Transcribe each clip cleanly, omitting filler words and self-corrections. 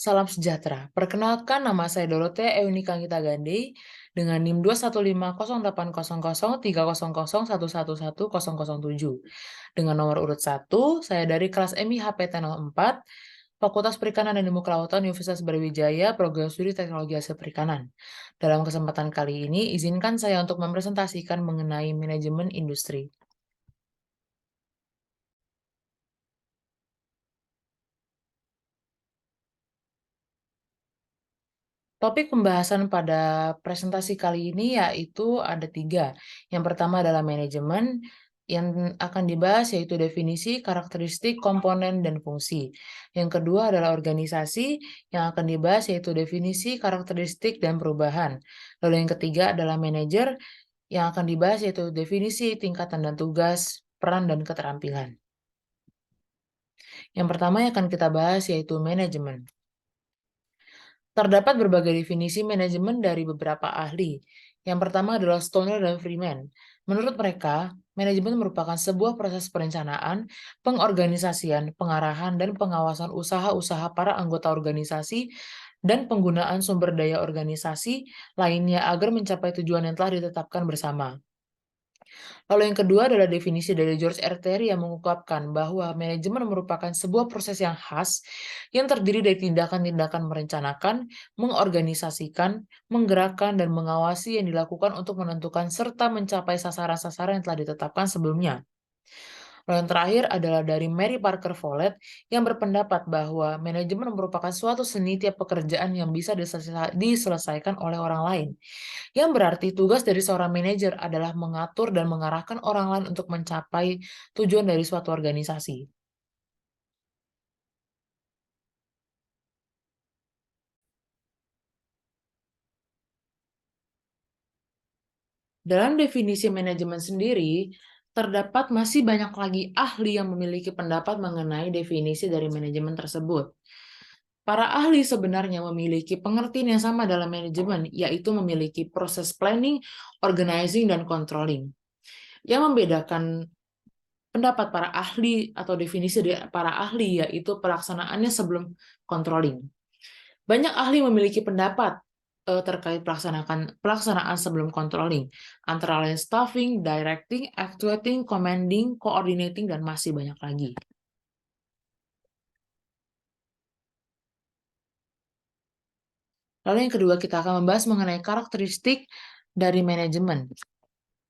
Salam sejahtera. Perkenalkan, nama saya Dorothea Eunika Gita Gandhi dengan NIM 21508003001111007. Dengan nomor urut 1, saya dari kelas MIHPT 04, Fakultas Perikanan dan Ilmu Kelautan Universitas Brawijaya, Program Studi Teknologi Hasil Perikanan. Dalam kesempatan kali ini, izinkan saya untuk mempresentasikan mengenai manajemen industri. Topik pembahasan pada presentasi kali ini yaitu ada 3. Yang pertama adalah manajemen, yang akan dibahas yaitu definisi, karakteristik, komponen, dan fungsi. Yang kedua adalah organisasi, yang akan dibahas yaitu definisi, karakteristik, dan perubahan. Lalu yang ketiga adalah manajer, yang akan dibahas yaitu definisi, tingkatan dan tugas, peran, dan keterampilan. Yang pertama yang akan kita bahas yaitu manajemen. Terdapat berbagai definisi manajemen dari beberapa ahli. Yang pertama adalah Stoner dan Freeman. Menurut mereka, manajemen merupakan sebuah proses perencanaan, pengorganisasian, pengarahan, dan pengawasan usaha-usaha para anggota organisasi dan penggunaan sumber daya organisasi lainnya agar mencapai tujuan yang telah ditetapkan bersama. Lalu yang kedua adalah definisi dari George R. Terry yang mengungkapkan bahwa manajemen merupakan sebuah proses yang khas yang terdiri dari tindakan-tindakan merencanakan, mengorganisasikan, menggerakkan, dan mengawasi yang dilakukan untuk menentukan serta mencapai sasaran-sasaran yang telah ditetapkan sebelumnya. Lalu yang terakhir adalah dari Mary Parker Follett yang berpendapat bahwa manajemen merupakan suatu seni tiap pekerjaan yang bisa diselesaikan oleh orang lain. Yang berarti tugas dari seorang manajer adalah mengatur dan mengarahkan orang lain untuk mencapai tujuan dari suatu organisasi. Dalam definisi manajemen sendiri, terdapat masih banyak lagi ahli yang memiliki pendapat mengenai definisi dari manajemen tersebut. Para ahli sebenarnya memiliki pengertian yang sama dalam manajemen, yaitu memiliki proses planning, organizing, dan controlling. Yang membedakan pendapat para ahli atau definisi dari para ahli yaitu pelaksanaannya sebelum controlling. Banyak ahli memiliki pendapat terkait pelaksanaan sebelum controlling, antara lain staffing, directing, actuating, commanding, coordinating, dan masih banyak lagi. Lalu yang kedua, kita akan membahas mengenai karakteristik dari manajemen.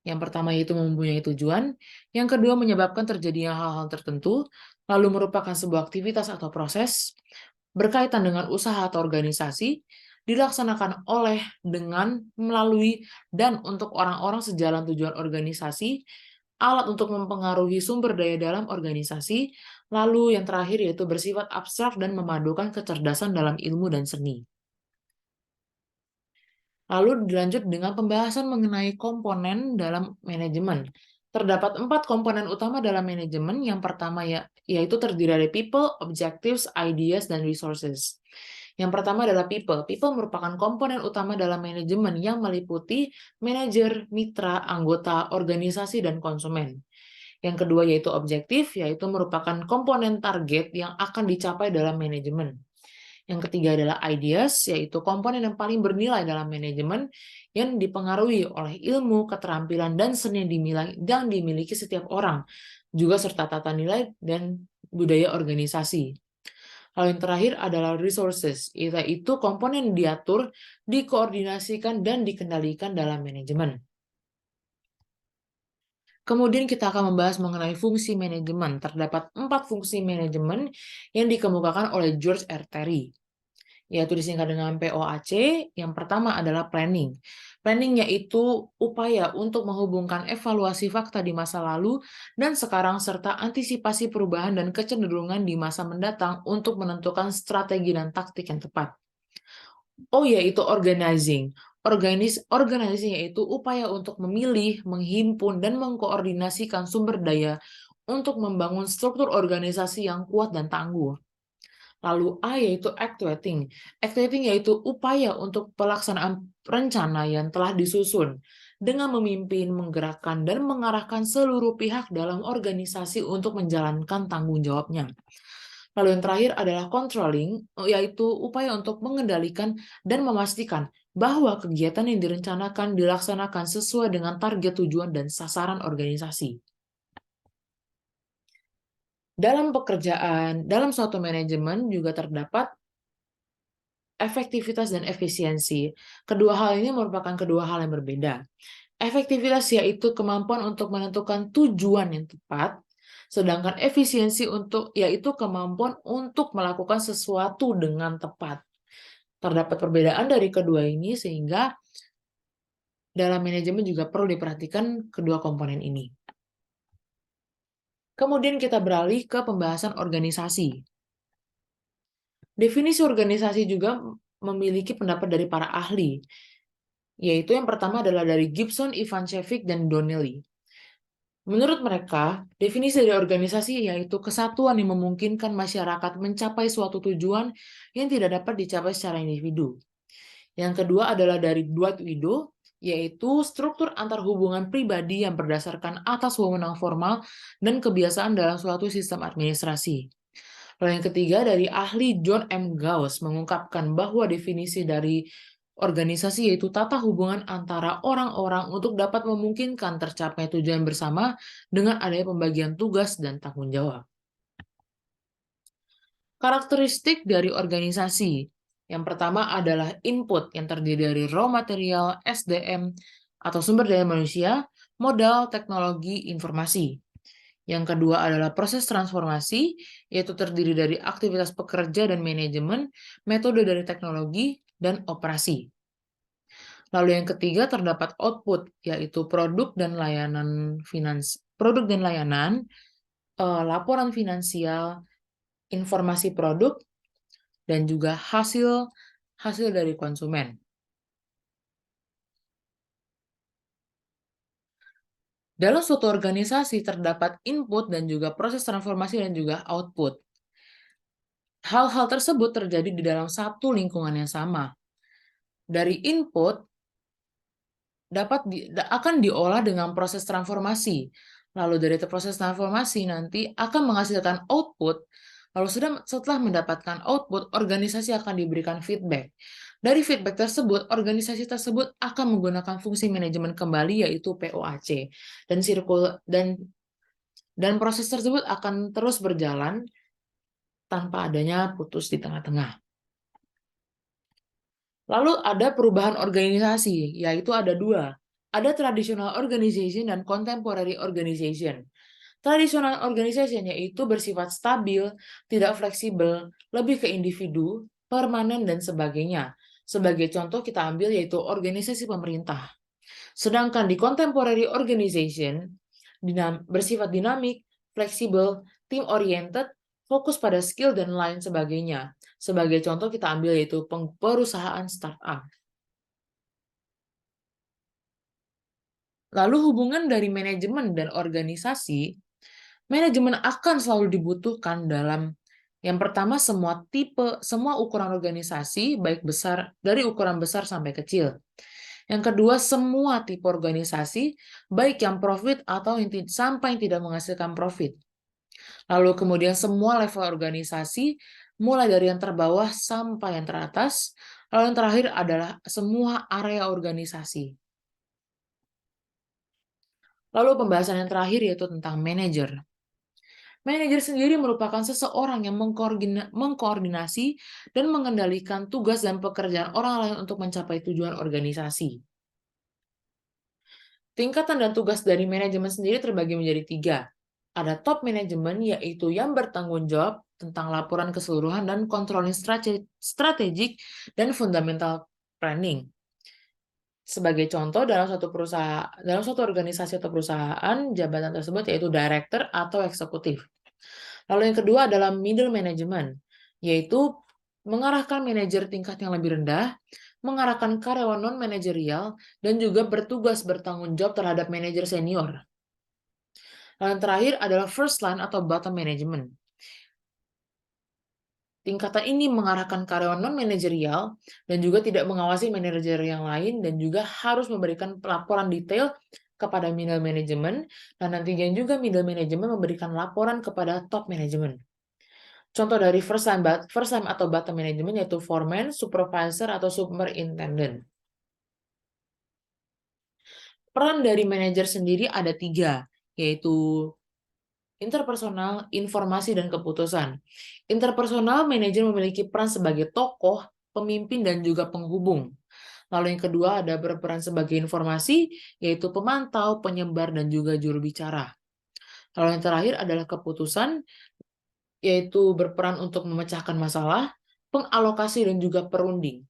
Yang pertama yaitu mempunyai tujuan, yang kedua menyebabkan terjadinya hal-hal tertentu, lalu merupakan sebuah aktivitas atau proses, berkaitan dengan usaha atau organisasi, dilaksanakan oleh, dengan, melalui, dan untuk orang-orang sejalan tujuan organisasi, alat untuk mempengaruhi sumber daya dalam organisasi, lalu yang terakhir yaitu bersifat abstrak dan memadukan kecerdasan dalam ilmu dan seni. Lalu dilanjut dengan pembahasan mengenai komponen dalam manajemen. Terdapat 4 komponen utama dalam manajemen. Yang pertama yaitu terdiri dari people, objectives, ideas, dan resources. Yang pertama adalah people. People merupakan komponen utama dalam manajemen yang meliputi manajer, mitra, anggota, organisasi, dan konsumen. Yang kedua yaitu objektif, yaitu merupakan komponen target yang akan dicapai dalam manajemen. Yang ketiga adalah ideas, yaitu komponen yang paling bernilai dalam manajemen yang dipengaruhi oleh ilmu, keterampilan, dan seni yang dimiliki setiap orang, juga serta tata nilai dan budaya organisasi. Lalu yang terakhir adalah resources, yaitu komponen yang diatur, dikoordinasikan, dan dikendalikan dalam manajemen. Kemudian kita akan membahas mengenai fungsi manajemen. Terdapat 4 fungsi manajemen yang dikemukakan oleh George R. Terry, yaitu disingkat dengan POAC. Yang pertama adalah planning. Planning yaitu upaya untuk menghubungkan evaluasi fakta di masa lalu dan sekarang serta antisipasi perubahan dan kecenderungan di masa mendatang untuk menentukan strategi dan taktik yang tepat. Yaitu organizing. Organizing yaitu upaya untuk memilih, menghimpun, dan mengkoordinasikan sumber daya untuk membangun struktur organisasi yang kuat dan tangguh. Lalu A yaitu actuating. Actuating yaitu upaya untuk pelaksanaan rencana yang telah disusun dengan memimpin, menggerakkan, dan mengarahkan seluruh pihak dalam organisasi untuk menjalankan tanggung jawabnya. Lalu yang terakhir adalah controlling, yaitu upaya untuk mengendalikan dan memastikan bahwa kegiatan yang direncanakan dilaksanakan sesuai dengan target tujuan dan sasaran organisasi. Dalam pekerjaan, dalam suatu manajemen juga terdapat efektivitas dan efisiensi. Kedua hal ini merupakan kedua hal yang berbeda. Efektivitas yaitu kemampuan untuk menentukan tujuan yang tepat, sedangkan efisiensi yaitu kemampuan untuk melakukan sesuatu dengan tepat. Terdapat perbedaan dari kedua ini sehingga dalam manajemen juga perlu diperhatikan kedua komponen ini. Kemudian kita beralih ke pembahasan organisasi. Definisi organisasi juga memiliki pendapat dari para ahli, yaitu yang pertama adalah dari Gibson, Ivancevic, dan Donnelly. Menurut mereka, definisi dari organisasi yaitu kesatuan yang memungkinkan masyarakat mencapai suatu tujuan yang tidak dapat dicapai secara individu. Yang kedua adalah dari Dwight Widow, yaitu struktur antar hubungan pribadi yang berdasarkan atas wewenang formal dan kebiasaan dalam suatu sistem administrasi. Lalu yang ketiga dari ahli John M. Gauss mengungkapkan bahwa definisi dari organisasi yaitu tata hubungan antara orang-orang untuk dapat memungkinkan tercapai tujuan bersama dengan adanya pembagian tugas dan tanggung jawab. Karakteristik dari organisasi. Yang pertama adalah input yang terdiri dari raw material, SDM, atau sumber daya manusia, modal, teknologi, informasi. Yang kedua adalah proses transformasi, yaitu terdiri dari aktivitas pekerja dan manajemen, metode dari teknologi, dan operasi. Lalu yang ketiga terdapat output, yaitu produk dan layanan, laporan finansial, informasi produk, dan juga hasil dari konsumen. Dalam suatu organisasi terdapat input dan juga proses transformasi dan juga output. Hal-hal tersebut terjadi di dalam satu lingkungan yang sama. Dari input akan diolah dengan proses transformasi. Lalu dari proses transformasi nanti akan menghasilkan output. Lalu setelah mendapatkan output, organisasi akan diberikan feedback. Dari feedback tersebut, organisasi tersebut akan menggunakan fungsi manajemen kembali yaitu POAC. Dan proses tersebut akan terus berjalan tanpa adanya putus di tengah-tengah. Lalu ada perubahan organisasi, yaitu ada dua. Ada traditional organization dan contemporary organization. Traditional organization yaitu bersifat stabil, tidak fleksibel, lebih ke individu, permanen, dan sebagainya. Sebagai contoh kita ambil yaitu organisasi pemerintah. Sedangkan di contemporary organization, bersifat dinamik, fleksibel, team-oriented, fokus pada skill, dan lain sebagainya. Sebagai contoh kita ambil yaitu perusahaan startup. Lalu hubungan dari manajemen dan organisasi, manajemen akan selalu dibutuhkan dalam yang pertama semua ukuran organisasi, baik besar dari ukuran besar sampai kecil. Yang kedua, semua tipe organisasi, baik yang profit atau sampai yang tidak menghasilkan profit. Lalu kemudian semua level organisasi, mulai dari yang terbawah sampai yang teratas. Lalu yang terakhir adalah semua area organisasi. Lalu pembahasan yang terakhir yaitu tentang manajer. Manajer sendiri merupakan seseorang yang mengkoordinasi dan mengendalikan tugas dan pekerjaan orang lain untuk mencapai tujuan organisasi. Tingkatan dan tugas dari manajemen sendiri terbagi menjadi 3. Ada top manajemen, yaitu yang bertanggung jawab tentang laporan keseluruhan dan controlling strategik dan fundamental planning. Sebagai contoh, dalam suatu organisasi atau perusahaan, jabatan tersebut yaitu director atau eksekutif. Lalu yang kedua adalah middle management, yaitu mengarahkan manajer tingkat yang lebih rendah, mengarahkan karyawan non-manajerial, dan juga bertugas bertanggung jawab terhadap manajer senior. Lalu yang terakhir adalah first line atau bottom management. Tingkatan ini mengarahkan karyawan non-manajerial dan juga tidak mengawasi manajer yang lain dan juga harus memberikan laporan detail kepada middle management dan nantinya juga middle management memberikan laporan kepada top management. Contoh dari first time atau bottom management yaitu foreman, supervisor, atau superintendent. Peran dari manajer sendiri ada tiga, yaitu interpersonal, informasi, dan keputusan. Interpersonal, manajer memiliki peran sebagai tokoh, pemimpin, dan juga penghubung. Lalu yang kedua ada berperan sebagai informasi, yaitu pemantau, penyebar, dan juga juru bicara. Lalu yang terakhir adalah keputusan, yaitu berperan untuk memecahkan masalah, pengalokasi, dan juga perunding.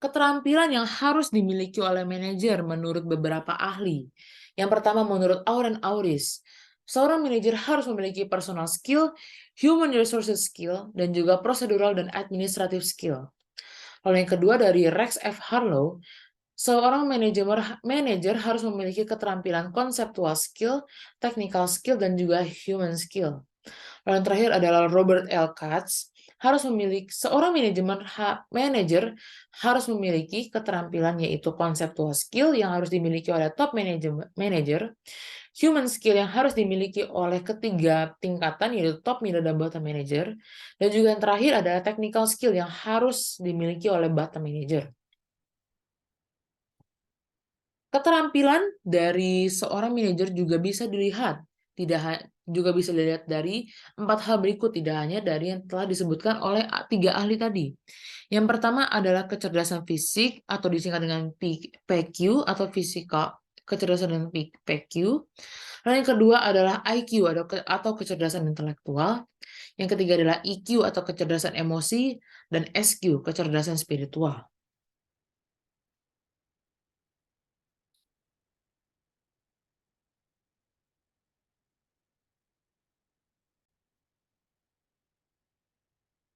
Keterampilan yang harus dimiliki oleh manajer menurut beberapa ahli. Yang pertama menurut Auren Auris, seorang manajer harus memiliki personal skill, human resources skill, dan juga procedural dan administrative skill. Lalu yang kedua dari Rex F. Harlow, seorang manajer harus memiliki keterampilan conceptual skill, technical skill, dan juga human skill. Lalu yang terakhir adalah Robert L. Katz, seorang manajer harus memiliki keterampilan yaitu conceptual skill yang harus dimiliki oleh top manager, human skill yang harus dimiliki oleh ketiga tingkatan yaitu top, middle, dan bottom manager, dan juga yang terakhir adalah technical skill yang harus dimiliki oleh bottom manager. Keterampilan dari seorang manajer juga bisa dilihat dari 4 hal berikut, tidak hanya dari yang telah disebutkan oleh 3 ahli tadi. Yang pertama adalah kecerdasan fisik atau disingkat dengan PQ atau physical kecerdasan dengan PQ. Lalu yang kedua adalah IQ atau kecerdasan intelektual. Yang ketiga adalah EQ atau kecerdasan emosi, dan SQ kecerdasan spiritual.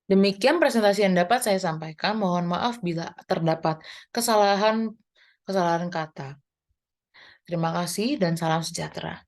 Demikian presentasi yang dapat saya sampaikan. Mohon maaf bila terdapat kesalahan kata. Terima kasih dan salam sejahtera.